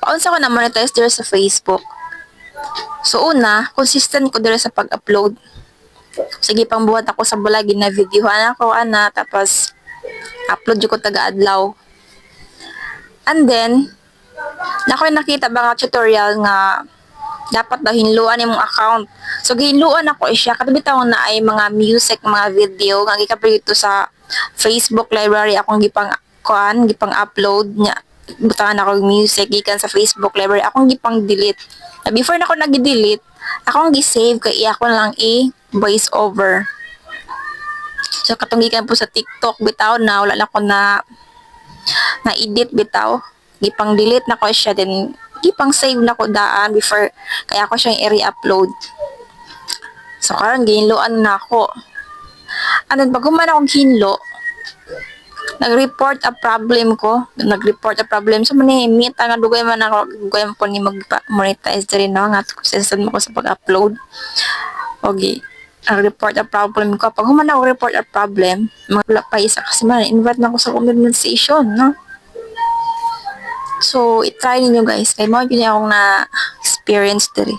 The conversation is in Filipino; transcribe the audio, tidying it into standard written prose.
paunsa ko na monetize diri sa Facebook. So una, consistent ko diri sa pag-upload. Sige pang buhat ako sa bulagi na videohan ako ana, tapos upload jud ko taga-adlaw. And then nakoy nakita ba nga tutorial nga dapat daw hinluan imong account. So gihinluan ako siya katabi taon na ay mga music, mga video nga gikaprito sa Facebook library akong gipang upload nya. Butangan ako music gikan sa Facebook library akong gipang delete. Na before na ako nag-delete, akong gi-save kay ako na lang voice over. So katong gikan po sa TikTok bitaw na wala na ko na edit bitaw. Gipang delete na ko siya then gipang save na ko daan before kaya ako siyang i-re-upload. So karon gihinluan na ako. And then pag human akong hinlo, nag-report a problem ko. Nag-report a problem. So manimit nga dugay man ako dugay man po ni mag-monetize diri na nga successful mo ko sa pag-upload. Okay. Report a problem ko. Pag human ako report a problem, wala pa isa kasi man invite na ako sa compensation, no? So, i-try ninyo guys. Kaya mo yun akong na-experience diri.